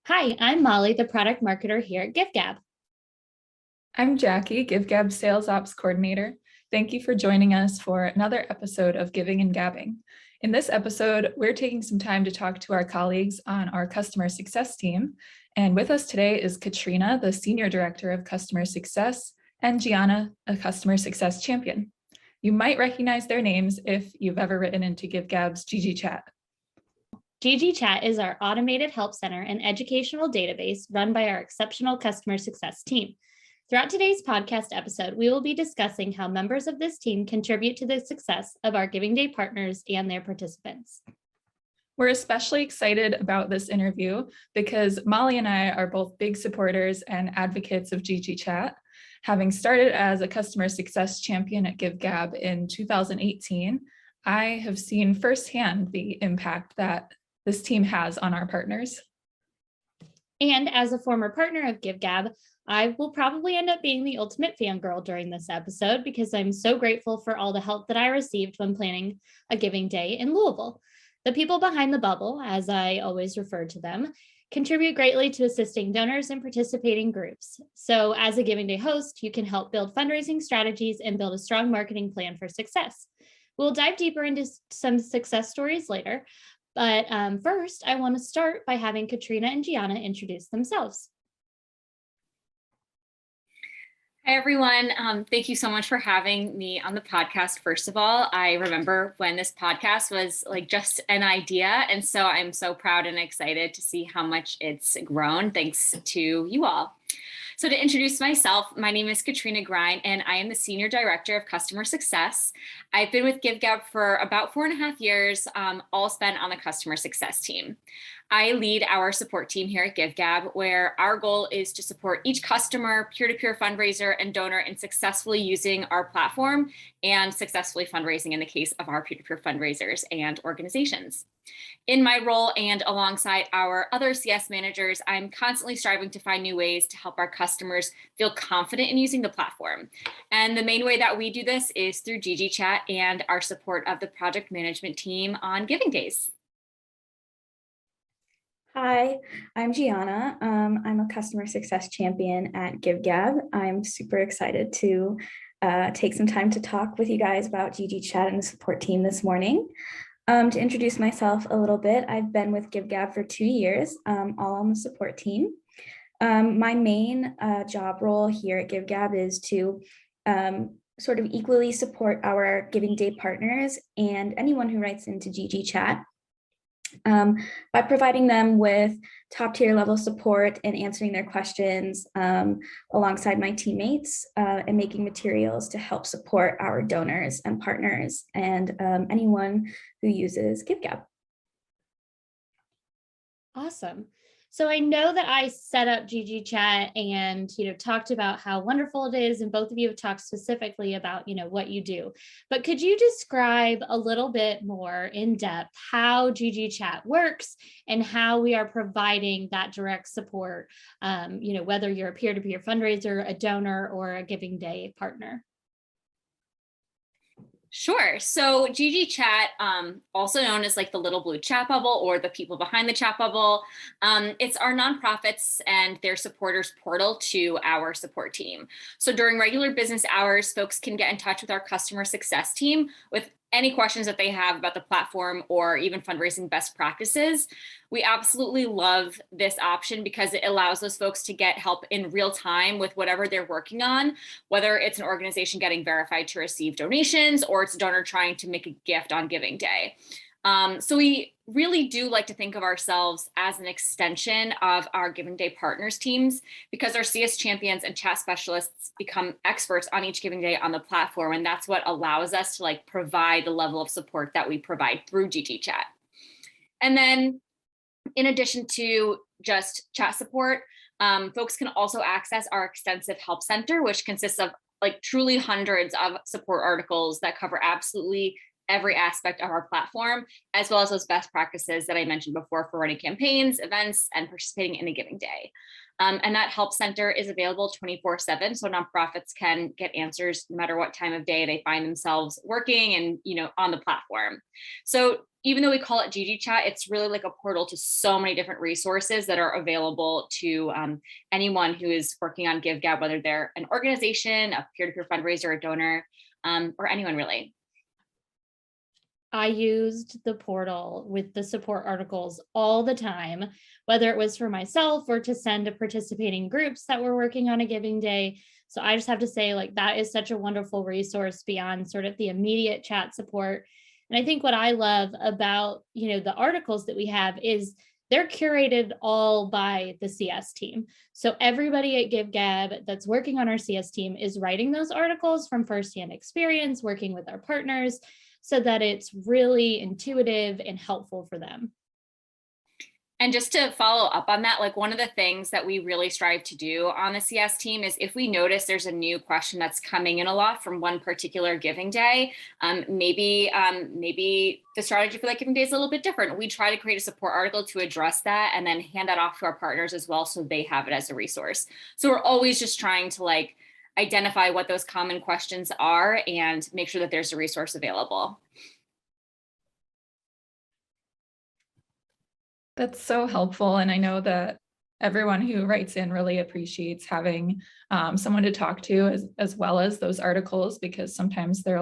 Hi, I'm Molly, the product marketer here at GiveGab. I'm Jackie, GiveGab Sales Ops Coordinator. Thank you for joining us for another episode of Giving and Gabbing. In this episode, we're taking some time to talk to our colleagues on our customer success team. And with us today is Katrina, the Senior Director of Customer Success, and Gianna, a Customer Success Champion. You might recognize their names if you've ever written into GiveGab's GG Chat. GG Chat is our automated help center and educational database run by our exceptional customer success team. Throughout today's podcast episode, we will be discussing how members of this team contribute to the success of our Giving Day partners and their participants. We're especially excited about this interview because Molly and I are both big supporters and advocates of GG Chat. Having started as a customer success champion at GiveGab in 2018, I have seen firsthand the impact that this team has on our partners. And as a former partner of GiveGab, I will probably end up being the ultimate fangirl during this episode because I'm so grateful for all the help that I received when planning a Giving Day in Louisville. The people behind the bubble, as I always refer to them, contribute greatly to assisting donors and participating groups. So as a Giving Day host, you can help build fundraising strategies and build a strong marketing plan for success. We'll dive deeper into some success stories later, but first, I want to start by having Katrina and Gianna introduce themselves. Hi, everyone. Thank you so much for having me on the podcast. First of all, I remember when this podcast was like just an idea. And so I'm so proud and excited to see how much it's grown thanks to you all. So to introduce myself, my name is Katrina Grein, and I am the Senior Director of Customer Success. I've been with GiveGab for about 4.5 years, all spent on the customer success team. I lead our support team here at GiveGab, where our goal is to support each customer, peer-to-peer fundraiser, and donor in successfully using our platform and successfully fundraising in the case of our peer-to-peer fundraisers and organizations. In my role and alongside our other CS managers, I'm constantly striving to find new ways to help our customers feel confident in using the platform. And the main way that we do this is through GG Chat and our support of the project management team on Giving Days. Hi, I'm Gianna. I'm a customer success champion at GiveGab. I'm super excited to take some time to talk with you guys about GG Chat and the support team this morning. To introduce myself a little bit, I've been with GiveGab for 2 years, all on the support team. My main job role here at GiveGab is to sort of equally support our Giving Day partners and anyone who writes into GG Chat by providing them with top tier level support and answering their questions alongside my teammates and making materials to help support our donors and partners and anyone who uses GiveGab. Awesome. So I know that I set up GG Chat and, talked about how wonderful it is. And both of you have talked specifically about, what you do. But could you describe a little bit more in depth how GG Chat works and how we are providing that direct support, whether you're a peer-to-peer fundraiser, a donor, or a Giving Day partner? Sure. So GG Chat, also known as like the little blue chat bubble or the people behind the chat bubble, it's our nonprofits and their supporters portal to our support team. So during regular business hours, folks can get in touch with our customer success team with any questions that they have about the platform or even fundraising best practices. We absolutely love this option because it allows those folks to get help in real time with whatever they're working on, whether it's an organization getting verified to receive donations or it's a donor trying to make a gift on Giving Day. So we really do like to think of ourselves as an extension of our Giving Day partners teams because our CS champions and chat specialists become experts on each Giving Day on the platform. And that's what allows us to provide the level of support that we provide through GG Chat. And then in addition to just chat support, folks can also access our extensive help center, which consists of truly hundreds of support articles that cover absolutely every aspect of our platform, as well as those best practices that I mentioned before for running campaigns, events, and participating in a giving day. And that help center is available 24/7. So nonprofits can get answers no matter what time of day they find themselves working and, on the platform. So even though we call it GG Chat, it's really like a portal to so many different resources that are available to anyone who is working on GiveGab, whether they're an organization, a peer-to-peer fundraiser, a donor, or anyone really. I used the portal with the support articles all the time, whether it was for myself or to send to participating groups that were working on a giving day. So I just have to say, like, that is such a wonderful resource beyond sort of the immediate chat support. And I think what I love about, the articles that we have is they're curated all by the CS team. So everybody at GiveGab that's working on our CS team is writing those articles from firsthand experience, working with our partners, so that it's really intuitive and helpful for them. And just to follow up on that, like one of the things that we really strive to do on the CS team is if we notice there's a new question that's coming in a lot from one particular giving day, maybe the strategy for that giving day is a little bit different. We try to create a support article to address that and then hand that off to our partners as well, so they have it as a resource. So we're always just trying to identify what those common questions are and make sure that there's a resource available. That's so helpful. And I know that everyone who writes in really appreciates having someone to talk to as well as those articles, because sometimes they're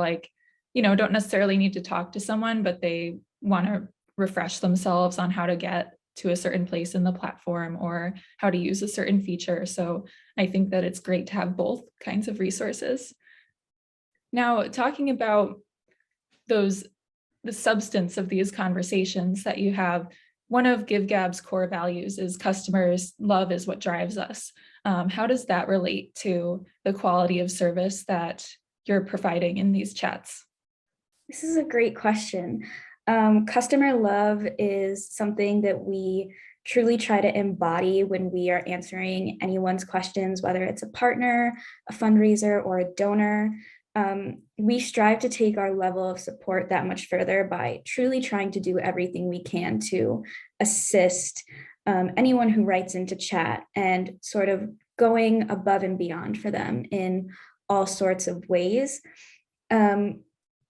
don't necessarily need to talk to someone, but they want to refresh themselves on how to get to a certain place in the platform or how to use a certain feature. So I think that it's great to have both kinds of resources. Now, talking about the substance of these conversations that you have, one of GiveGab's core values is customers love is what drives us. How does that relate to the quality of service that you're providing in these chats? This is a great question. Customer love is something that we truly try to embody when we are answering anyone's questions, whether it's a partner, a fundraiser, or a donor. We strive to take our level of support that much further by truly trying to do everything we can to assist anyone who writes into chat and sort of going above and beyond for them in all sorts of ways.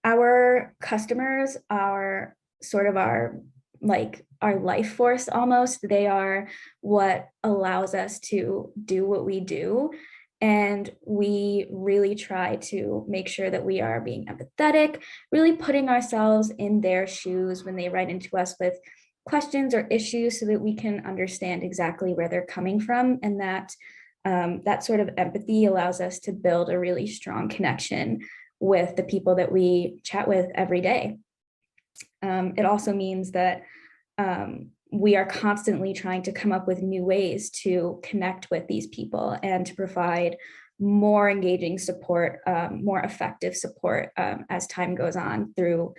Our customers are sort of our life force almost. They are what allows us to do what we do. And we really try to make sure that we are being empathetic, really putting ourselves in their shoes when they write into us with questions or issues so that we can understand exactly where they're coming from. And that sort of empathy allows us to build a really strong connection with the people that we chat with every day. It also means that we are constantly trying to come up with new ways to connect with these people and to provide more engaging support, more effective support as time goes on through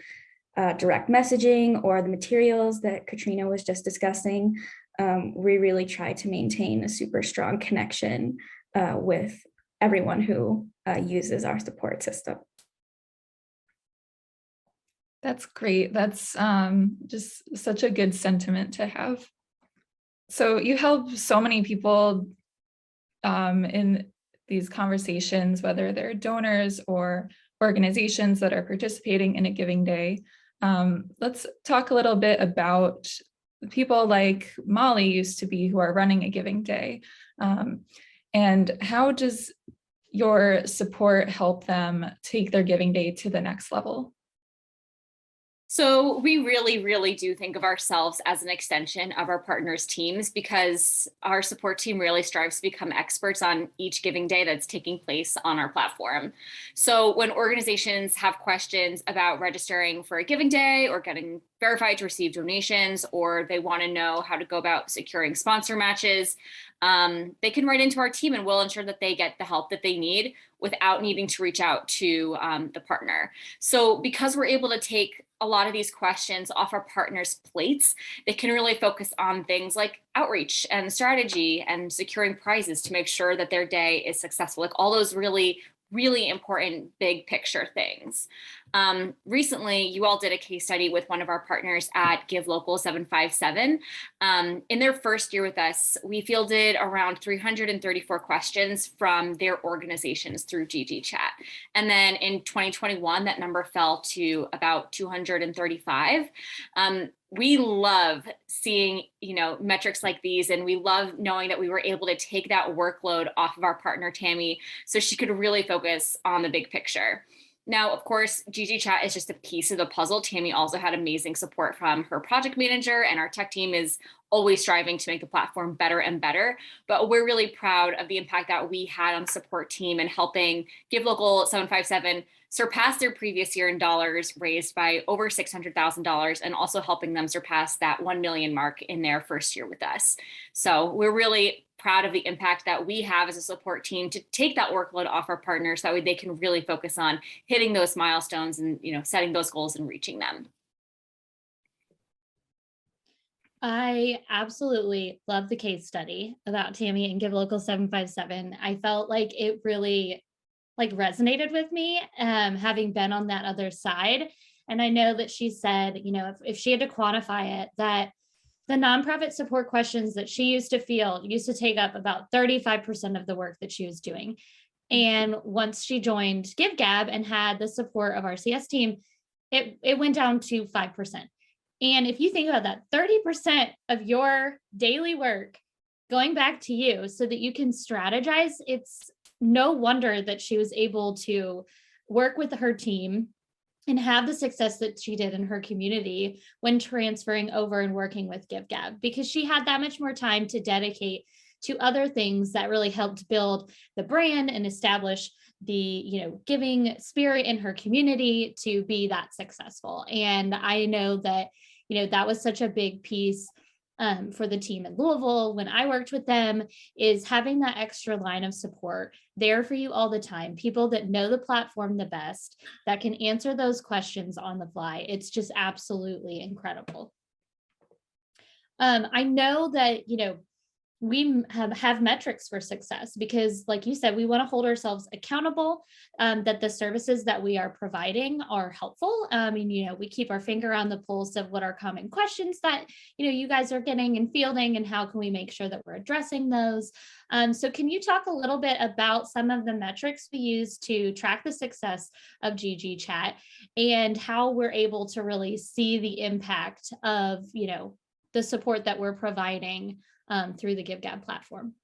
direct messaging or the materials that Katrina was just discussing. We really try to maintain a super strong connection with everyone who uses our support system. That's great. That's just such a good sentiment to have. So you help so many people in these conversations, whether they're donors or organizations that are participating in a giving day. Let's talk a little bit about people like Molly used to be who are running a giving day. And how does your support help them take their giving day to the next level? So we really, really do think of ourselves as an extension of our partners' teams, because our support team really strives to become experts on each giving day that's taking place on our platform. So when organizations have questions about registering for a giving day or getting verified to receive donations, or they want to know how to go about securing sponsor matches, they can write into our team and we'll ensure that they get the help that they need without needing to reach out to the partner. So because we're able to take a lot of these questions off our partners' plates, they can really focus on things like outreach and strategy and securing prizes to make sure that their day is successful, like all those really, really important big picture things. Recently, you all did a case study with one of our partners at Give Local 757. In their first year with us, we fielded around 334 questions from their organizations through GG Chat. And then in 2021, that number fell to about 235. We love seeing, metrics like these, and we love knowing that we were able to take that workload off of our partner, Tammy, so she could really focus on the big picture. Now, of course, GG Chat is just a piece of the puzzle. Tammy also had amazing support from her project manager, and our tech team is always striving to make the platform better and better. But we're really proud of the impact that we had on the support team and helping Give Local 757 surpass their previous year in dollars raised by over $600,000, and also helping them surpass that 1 million mark in their first year with us. So we're really proud of the impact that we have as a support team to take that workload off our partners. That way they can really focus on hitting those milestones and setting those goals and reaching them. I absolutely love the case study about Tammy and Give Local 757. I felt like it really resonated with me, having been on that other side. And I know that she said, if she had to quantify it, that the nonprofit support questions that she used to field used to take up about 35% of the work that she was doing. And once she joined GiveGab and had the support of our CS team, it went down to 5%. And if you think about that, 30% of your daily work going back to you so that you can strategize, it's no wonder that she was able to work with her team and have the success that she did in her community when transferring over and working with GiveGab, because she had that much more time to dedicate to other things that really helped build the brand and establish the giving spirit in her community to be that successful. And I know that that was such a big piece for the team in Louisville when I worked with them, is having that extra line of support there for you all the time. People that know the platform the best, that can answer those questions on the fly. It's just absolutely incredible. I know that, we have metrics for success because, like you said, we want to hold ourselves accountable, that the services that we are providing are helpful. We keep our finger on the pulse of what are common questions that, you guys are getting and fielding, and how can we make sure that we're addressing those. So can you talk a little bit about some of the metrics we use to track the success of GG Chat and how we're able to really see the impact of, the support that we're providing through the GiveGab platform?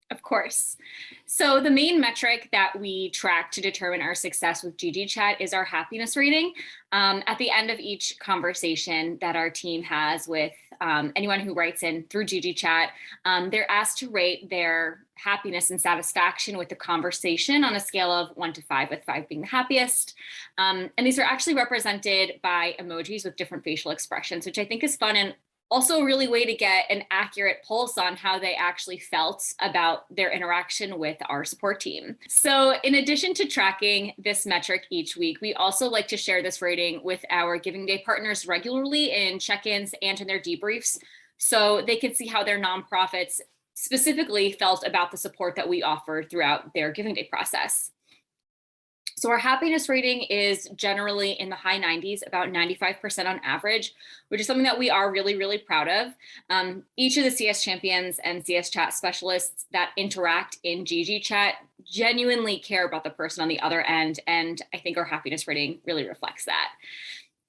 Of course. So the main metric that we track to determine our success with GG Chat is our happiness rating. At the end of each conversation that our team has with anyone who writes in through GG Chat, they're asked to rate their happiness and satisfaction with the conversation on a scale of 1 to 5, with 5 being the happiest. And these are actually represented by emojis with different facial expressions, which I think is fun and also a really way to get an accurate pulse on how they actually felt about their interaction with our support team. So in addition to tracking this metric each week, we also like to share this rating with our Giving Day partners regularly in check-ins and in their debriefs, so they can see how their nonprofits specifically felt about the support that we offered throughout their Giving Day process. So our happiness rating is generally in the high 90s, about 95% on average, which is something that we are really, really proud of. Each of the CS champions and CS chat specialists that interact in GG Chat genuinely care about the person on the other end, and I think our happiness rating really reflects that.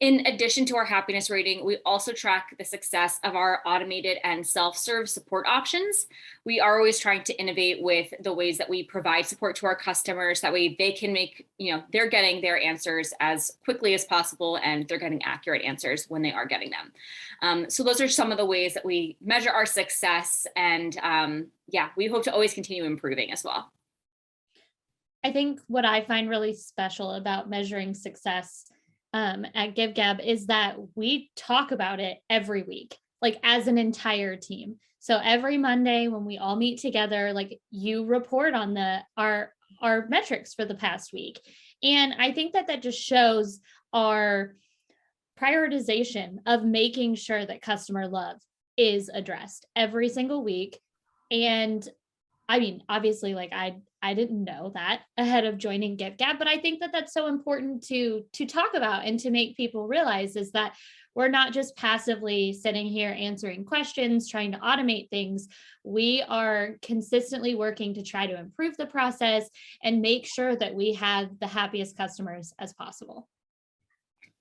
In addition to our happiness rating, we also track the success of our automated and self-serve support options. We are always trying to innovate with the ways that we provide support to our customers. That way they can make, they're getting their answers as quickly as possible, and they're getting accurate answers when they are getting them. So those are some of the ways that we measure our success. And we hope to always continue improving as well. I think what I find really special about measuring success at GiveGab is that we talk about it every week, like as an entire team. So every Monday when we all meet together, like you report on our metrics for the past week. And I think that just shows our prioritization of making sure that customer love is addressed every single week. And I mean, obviously, like I didn't know that ahead of joining GiveGab, but I think that that's so important to talk about and to make people realize is that we're not just passively sitting here answering questions, trying to automate things. We are consistently working to try to improve the process and make sure that we have the happiest customers as possible.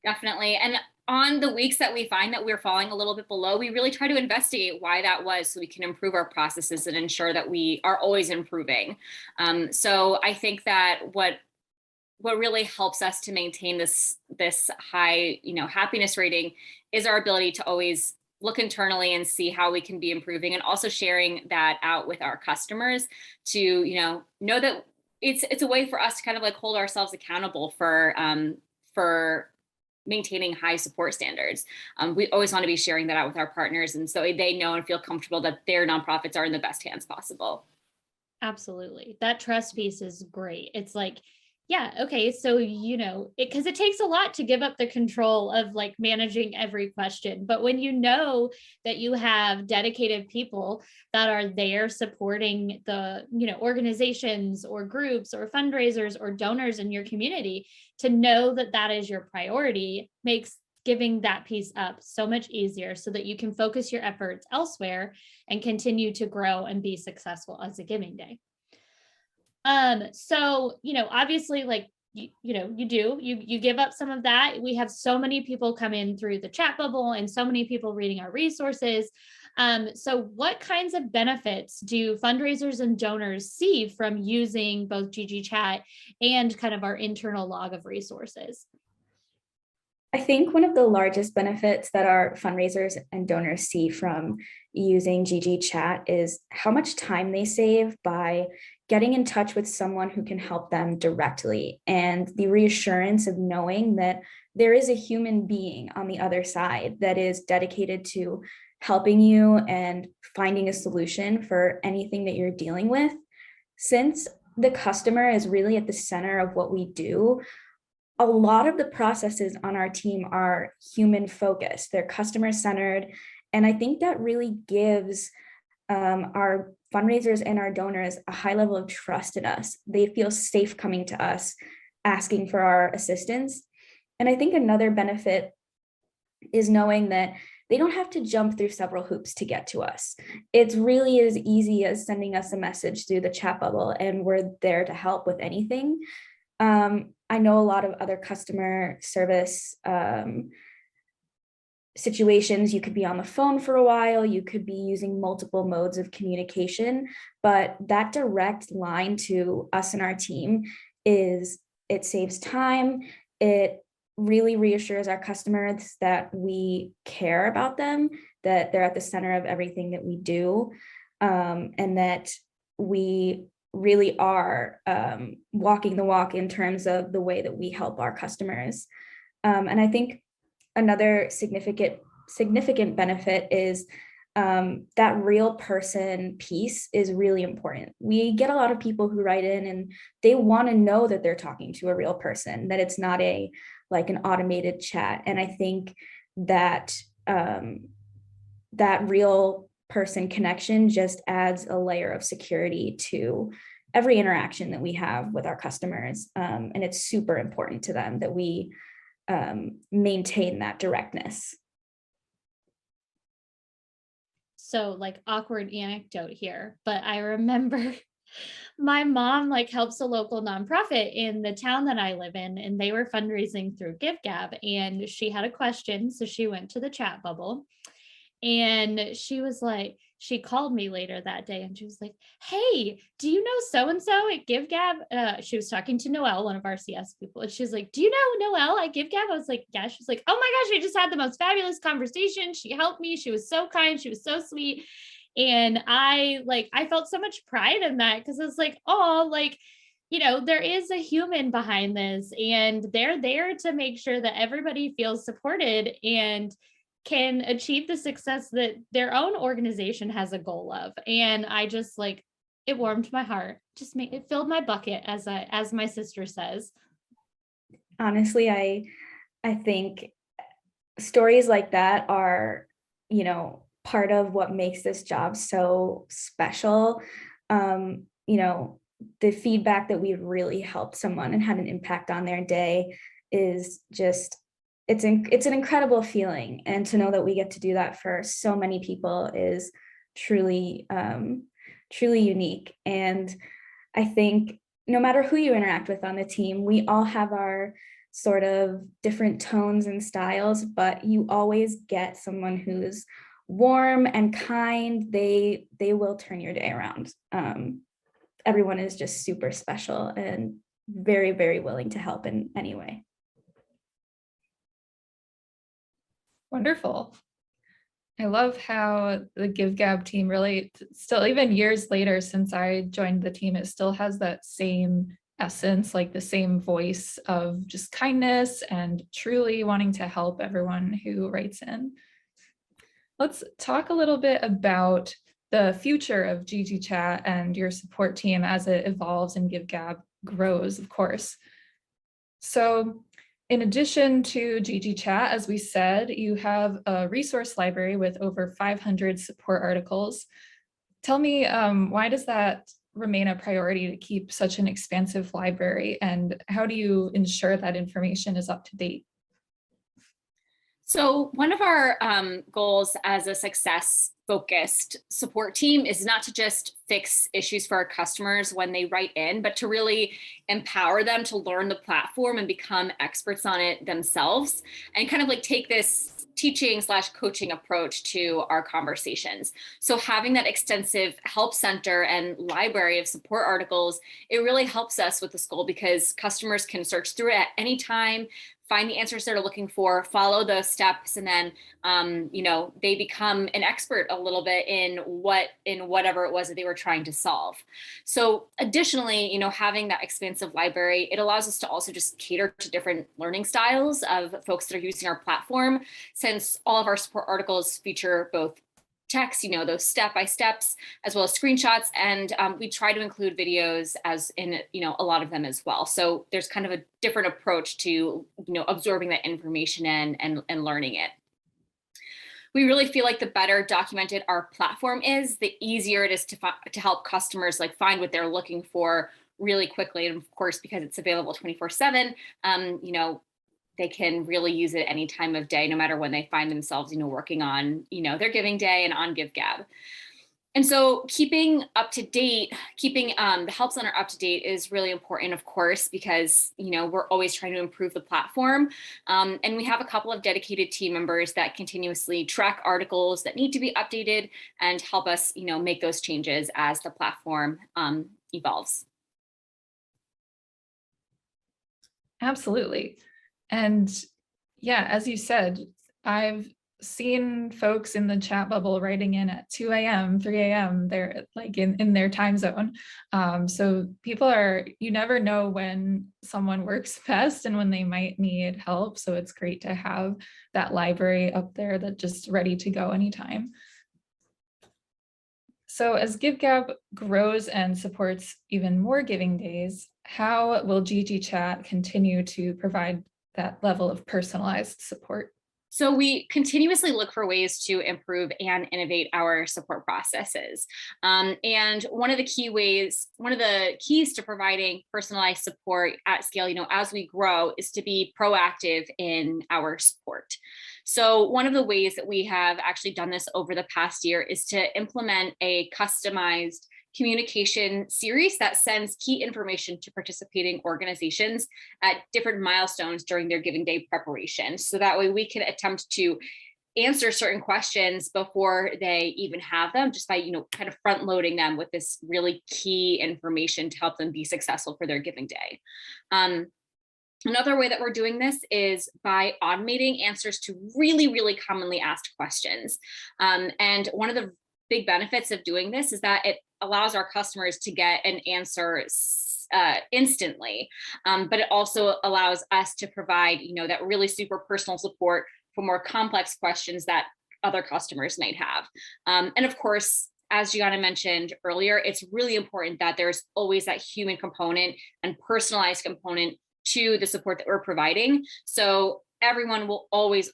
Definitely. And on the weeks that we find that we're falling a little bit below, we really try to investigate why that was so we can improve our processes and ensure that we are always improving. So I think that what really helps us to maintain this high, happiness rating is our ability to always look internally and see how we can be improving, and also sharing that out with our customers to, know that it's a way for us to kind of like hold ourselves accountable for maintaining high support standards. We always want to be sharing that out with our partners, and so they know and feel comfortable that their nonprofits are in the best hands possible. Absolutely. That trust piece is great. It's like, yeah, okay, so because it takes a lot to give up the control of like managing every question, but when you know that you have dedicated people that are there supporting the organizations or groups or fundraisers or donors in your community, to know that that is your priority makes giving that piece up so much easier, so that you can focus your efforts elsewhere and continue to grow and be successful as a giving day. So, obviously, like, you give up some of that. We have so many people come in through the chat bubble and so many people reading our resources. So what kinds of benefits do fundraisers and donors see from using both GG Chat and kind of our internal log of resources? I think one of the largest benefits that our fundraisers and donors see from using GG Chat is how much time they save by getting in touch with someone who can help them directly, and the reassurance of knowing that there is a human being on the other side that is dedicated to helping you and finding a solution for anything that you're dealing with. Since the customer is really at the center of what we do, a lot of the processes on our team are human focused, they're customer centered. And I think that really gives our fundraisers and our donors a high level of trust in us. They feel safe coming to us, asking for our assistance. And I think another benefit is knowing that they don't have to jump through several hoops to get to us. It's really as easy as sending us a message through the chat bubble, and we're there to help with anything. I know a lot of other customer service situations, you could be on the phone for a while, you could be using multiple modes of communication, but that direct line to us and our team it saves time. It really reassures our customers that we care about them, that they're at the center of everything that we do, and that we really are walking the walk in terms of the way that we help our customers. And I think another significant benefit is that real person piece is really important. We get a lot of people who write in and they want to know that they're talking to a real person, that it's not like an automated chat. And I think that that real person connection just adds a layer of security to every interaction that we have with our customers. And it's super important to them that we maintain that directness. So like awkward anecdote here, but I remember my mom like helps a local nonprofit in the town that I live in, and they were fundraising through GiveGab, and she had a question. So she went to the chat bubble, and she called me later that day and she was like, hey, do you know so-and-so at GiveGab? She was talking to Noelle, one of our CS people. And she's like, do you know Noelle at GiveGab? I was like, yeah. She's like, oh my gosh, I just had the most fabulous conversation. She helped me. She was so kind. She was so sweet. And I felt so much pride in that, because it's like, oh, like, there is a human behind this, and they're there to make sure that everybody feels supported and can achieve the success that their own organization has a goal of. And I just it warmed my heart, just made it filled my bucket, as my sister says. Honestly, I think stories like that are, part of what makes this job so special. the feedback that we've really helped someone and had an impact on their day is just, it's an incredible feeling. And to know that we get to do that for so many people is truly, truly unique. And I think no matter who you interact with on the team, we all have our sort of different tones and styles, but you always get someone who's warm and kind. They will turn your day around. Everyone is just super special and very, very willing to help in any way. Wonderful. I love how the GiveGab team really still, even years later since I joined the team, it still has that same essence, like the same voice of just kindness and truly wanting to help everyone who writes in. Let's talk a little bit about the future of GG Chat and your support team as it evolves and GiveGab grows, of course. So in addition to GG Chat, as we said, you have a resource library with over 500 support articles. Tell me, why does that remain a priority to keep such an expansive library, and how do you ensure that information is up to date? So one of our goals as a success-focused support team is not to just fix issues for our customers when they write in, but to really empower them to learn the platform and become experts on it themselves, and kind of like take this teaching/coaching approach to our conversations. So having that extensive help center and library of support articles, it really helps us with this goal, because customers can search through it at any time, find the answers they're looking for, follow those steps, and then they become an expert a little bit in whatever it was that they were trying to solve. So additionally, having that expansive library, it allows us to also just cater to different learning styles of folks that are using our platform, since all of our support articles feature both text, those step-by-steps, as well as screenshots. And we try to include videos as in, a lot of them as well. So there's kind of a different approach to, absorbing that information and learning it. We really feel like the better documented our platform is, the easier it is to help customers find what they're looking for really quickly. And of course, because it's available 24/7, they can really use it any time of day, no matter when they find themselves, working on, their giving day and on GiveGab. And so keeping the help center up to date is really important, of course, because, we're always trying to improve the platform. And we have a couple of dedicated team members that continuously track articles that need to be updated and help us, make those changes as the platform evolves. Absolutely. And yeah, as you said, I've seen folks in the chat bubble writing in at 2 a.m., 3 a.m. They're in their time zone. So you never know when someone works best and when they might need help. So it's great to have that library up there that's just ready to go anytime. So as GiveGab grows and supports even more giving days, how will GG Chat continue to provide that level of personalized support? So we continuously look for ways to improve and innovate our support processes. And one of the keys to providing personalized support at scale, as we grow, is to be proactive in our support. So one of the ways that we have actually done this over the past year is to implement a customized communication series that sends key information to participating organizations at different milestones during their giving day preparation. So that way we can attempt to answer certain questions before they even have them, just by, kind of front loading them with this really key information to help them be successful for their giving day. Another way that we're doing this is by automating answers to really, really commonly asked questions. And one of the big benefits of doing this is that it allows our customers to get an answer instantly, but it also allows us to provide, that really super personal support for more complex questions that other customers might have. And of course, as Gianna mentioned earlier, it's really important that there's always that human component and personalized component to the support that we're providing. So everyone will always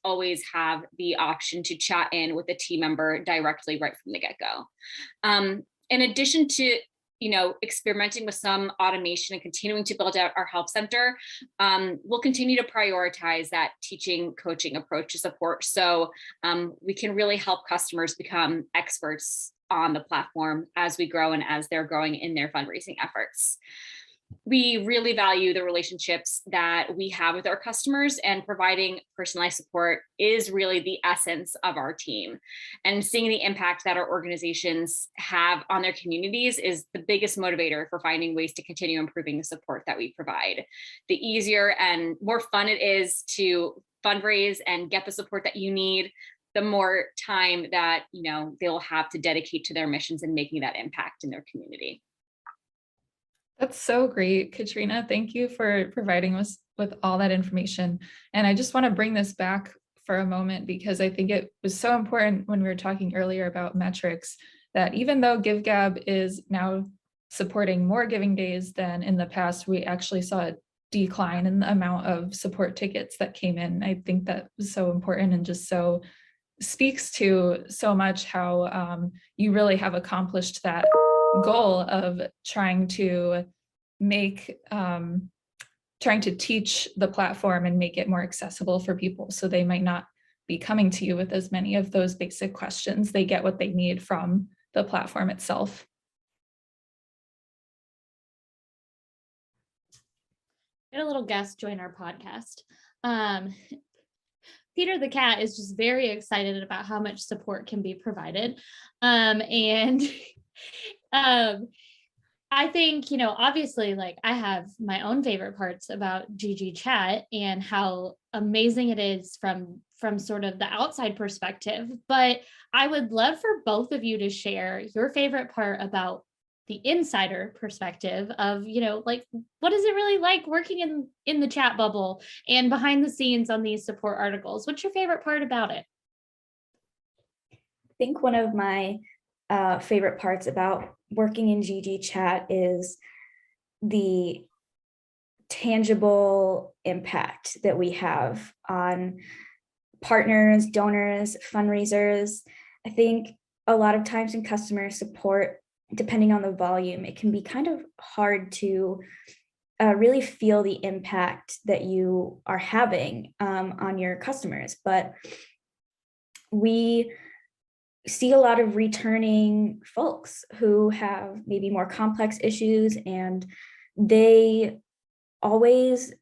have the option to chat in with a team member directly right from the get-go. In addition to experimenting with some automation and continuing to build out our help center, we'll continue to prioritize that teaching, coaching approach to support. So we can really help customers become experts on the platform as we grow and as they're growing in their fundraising efforts. We really value the relationships that we have with our customers, and providing personalized support is really the essence of our team. And seeing the impact that our organizations have on their communities is the biggest motivator for finding ways to continue improving the support that we provide. The easier and more fun it is to fundraise and get the support that you need, the more time that they'll have to dedicate to their missions and making that impact in their community. That's so great, Katrina. Thank you for providing us with all that information. And I just want to bring this back for a moment, because I think it was so important when we were talking earlier about metrics, that even though GiveGab is now supporting more giving days than in the past, we actually saw a decline in the amount of support tickets that came in. I think that was so important and just so speaks to so much how you really have accomplished that goal of trying to teach the platform and make it more accessible for people, so they might not be coming to you with as many of those basic questions. They get what they need from the platform itself. Get a little guest join our podcast. Peter the cat is just very excited about how much support can be provided. I think, obviously, like, I have my own favorite parts about GG Chat and how amazing it is from sort of the outside perspective, but I would love for both of you to share your favorite part about the insider perspective of, like, what is it really like working in the chat bubble and behind the scenes on these support articles? What's your favorite part about it? I think one of my favorite parts about working in GG Chat is the tangible impact that we have on partners, donors, fundraisers. I think a lot of times in customer support, depending on the volume, it can be kind of hard to really feel the impact that you are having on your customers. But we see a lot of returning folks who have maybe more complex issues, and they always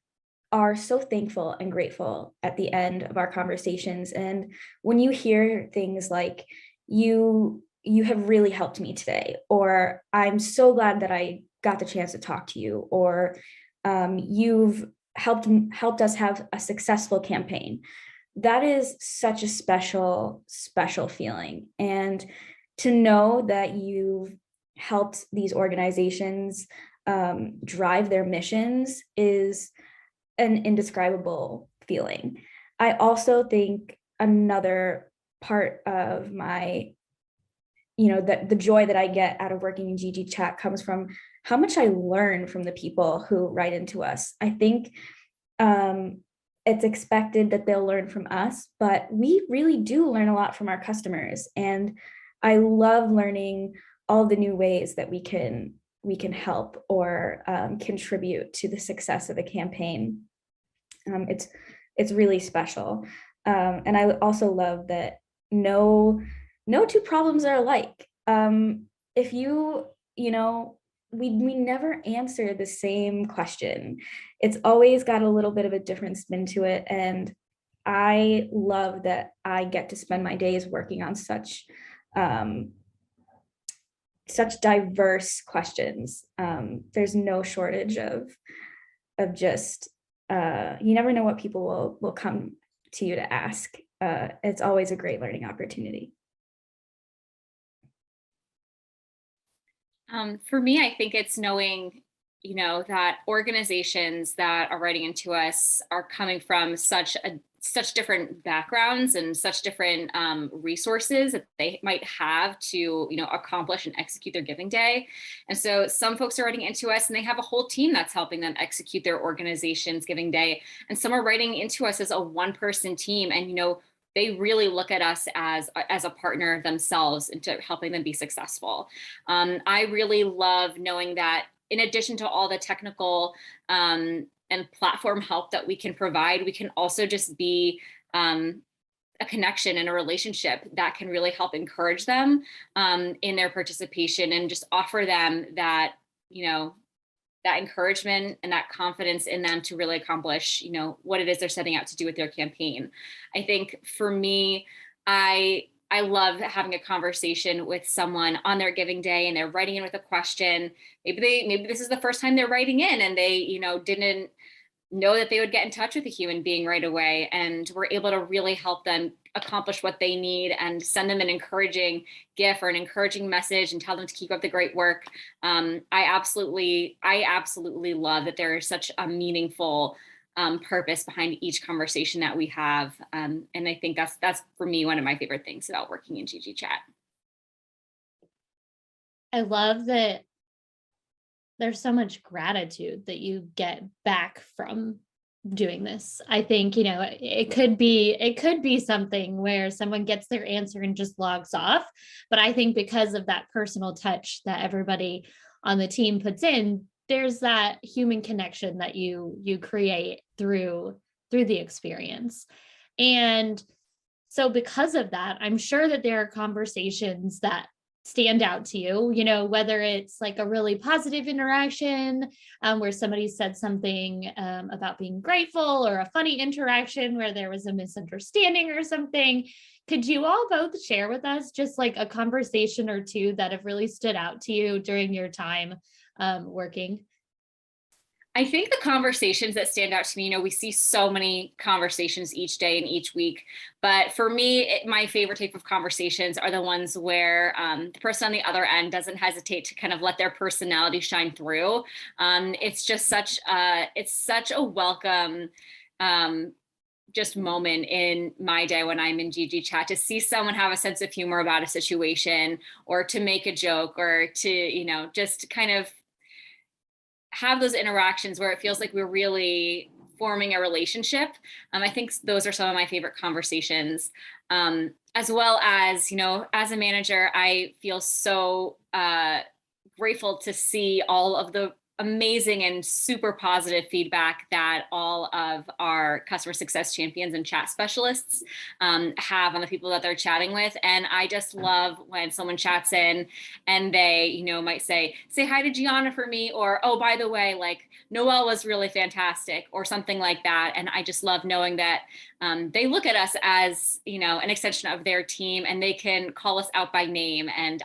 are so thankful and grateful at the end of our conversations. And when you hear things like, you have really helped me today, or I'm so glad that I got the chance to talk to you, or you've helped us have a successful campaign, that is such a special feeling. And to know that you've helped these organizations drive their missions is an indescribable feeling. I also think another part of my, that the joy that I get out of working in GG Chat comes from how much I learn from the people who write into us. I think it's expected that they'll learn from us, but we really do learn a lot from our customers. And I love learning all the new ways that we can help or contribute to the success of a campaign. It's really special. And I also love that no two problems are alike. If we never answer the same question. It's always got a little bit of a different spin to it. And I love that I get to spend my days working on such diverse questions. There's no shortage of just, you never know what people will come to you to ask. It's always a great learning opportunity. For me, I think it's knowing, that organizations that are writing into us are coming from such different backgrounds and such different resources that they might have to, accomplish and execute their giving day. And so some folks are writing into us and they have a whole team that's helping them execute their organization's giving day. And some are writing into us as a one-person team. And, they really look at us as a partner themselves into helping them be successful. I really love knowing that in addition to all the technical and platform help that we can provide, we can also just be a connection and a relationship that can really help encourage them in their participation, and just offer them that, that encouragement and that confidence in them to really accomplish, what it is they're setting out to do with their campaign. I think for me, I love having a conversation with someone on their giving day and they're writing in with a question. Maybe this is the first time they're writing in and they, didn't know that they would get in touch with a human being right away, and we're able to really help them accomplish what they need and send them an encouraging gift or an encouraging message and tell them to keep up the great work. I absolutely love that there is such a meaningful purpose behind each conversation that we have. And I think that's for me, one of my favorite things about working in GG Chat. I love that there's so much gratitude that you get back from doing this. I think, it could be something where someone gets their answer and just logs off. But I think because of that personal touch that everybody on the team puts in, there's that human connection that you create through the experience. And so because of that, I'm sure that there are conversations that stand out to you, whether it's like a really positive interaction where somebody said something about being grateful, or a funny interaction where there was a misunderstanding or something. Could you all both share with us just like a conversation or two that have really stood out to you during your time working? I think the conversations that stand out to me, we see so many conversations each day and each week, but for me, my favorite type of conversations are the ones where the person on the other end doesn't hesitate to kind of let their personality shine through. It's just such a welcome just moment in my day when I'm in GG Chat, to see someone have a sense of humor about a situation, or to make a joke, or to, just kind of have those interactions where it feels like we're really forming a relationship. I think those are some of my favorite conversations. As well as, as a manager, I feel so grateful to see all of the amazing and super positive feedback that all of our customer success champions and chat specialists have on the people that they're chatting with. And I just love when someone chats in and they, might say hi to Gianna for me, or, oh, by the way, like Noelle was really fantastic, or something like that. And I just love knowing that they look at us as, an extension of their team, and they can call us out by name. And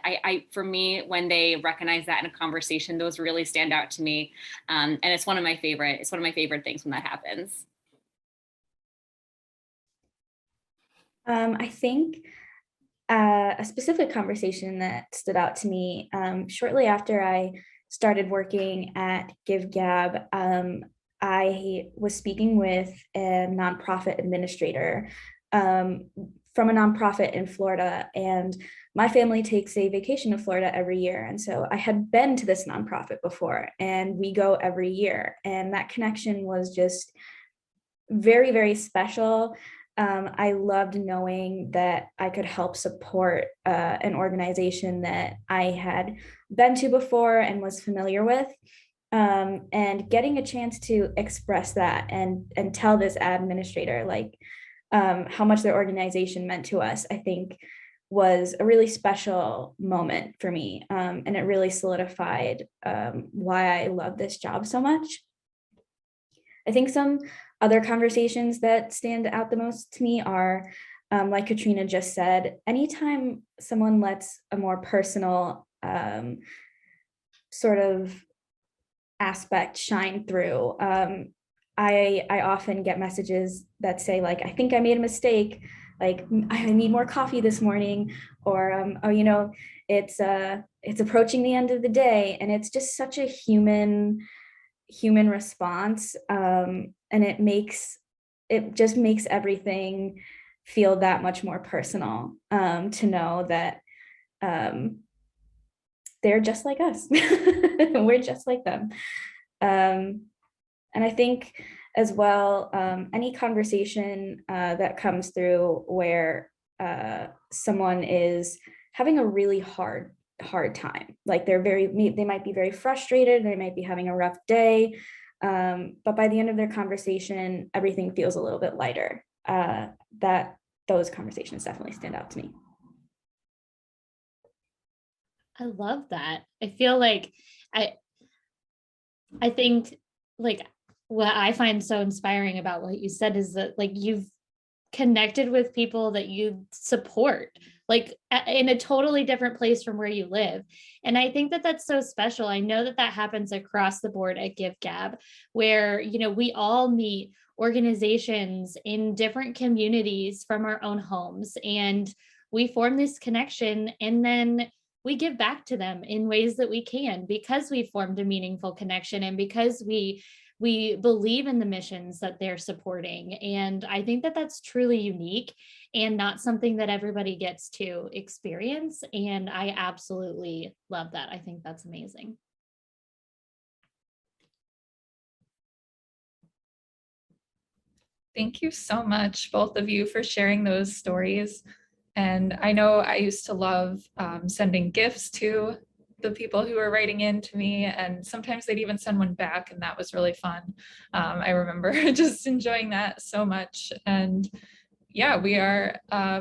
for me, when they recognize that in a conversation, those really stand out to me. And it's one of my favorite things when that happens. I think a specific conversation that stood out to me shortly after I started working at GiveGab, I was speaking with a nonprofit administrator from a nonprofit in Florida, and my family takes a vacation to Florida every year. And so I had been to this nonprofit before, and we go every year. And that connection was just very, very special. I loved knowing that I could help support an organization that I had been to before and was familiar with. And getting a chance to express that and tell this administrator like how much their organization meant to us, I think was a really special moment for me. And it really solidified why I love this job so much. I think some other conversations that stand out the most to me are, like Katrina just said, anytime someone lets a more personal sort of aspect shine through. I often get messages that say like, I think I made a mistake, like I need more coffee this morning, or oh, it's approaching the end of the day, and it's just such a human response, and it just makes everything feel that much more personal, to know that they're just like us. We're just like them. And I think as well, any conversation that comes through where someone is having a really hard time, like they might be very frustrated, they might be having a rough day, but by the end of their conversation, everything feels a little bit lighter. That those conversations definitely stand out to me. I love that. I feel like I think like what I find so inspiring about what you said is that like you've connected with people that you support, like in a totally different place from where you live. And I think that that's so special. I know that that happens across the board at GiveGab, where, you know, we all meet organizations in different communities from our own homes, and we form this connection, and then we give back to them in ways that we can, because we formed a meaningful connection and because we believe in the missions that they're supporting. And I think that that's truly unique and not something that everybody gets to experience. And I absolutely love that. I think that's amazing. Thank you so much, both of you, for sharing those stories. And I know I used to love sending gifts to the people who were writing in to me, and sometimes they'd even send one back, and that was really fun. I remember just enjoying that so much. And yeah, we are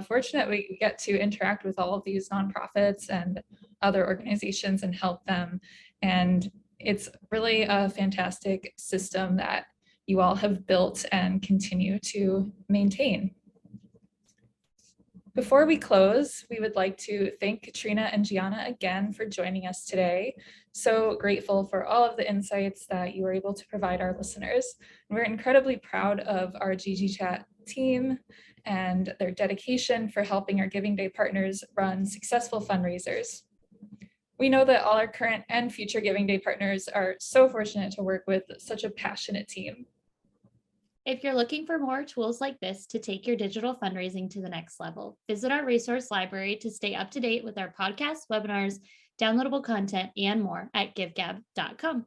fortunate we get to interact with all of these nonprofits and other organizations and help them. And it's really a fantastic system that you all have built and continue to maintain. Before we close, we would like to thank Katrina and Gianna again for joining us today. So grateful for all of the insights that you were able to provide our listeners. And we're incredibly proud of our GG Chat team and their dedication for helping our Giving Day partners run successful fundraisers. We know that all our current and future Giving Day partners are so fortunate to work with such a passionate team. If you're looking for more tools like this to take your digital fundraising to the next level, visit our resource library to stay up to date with our podcasts, webinars, downloadable content, and more at givegab.com.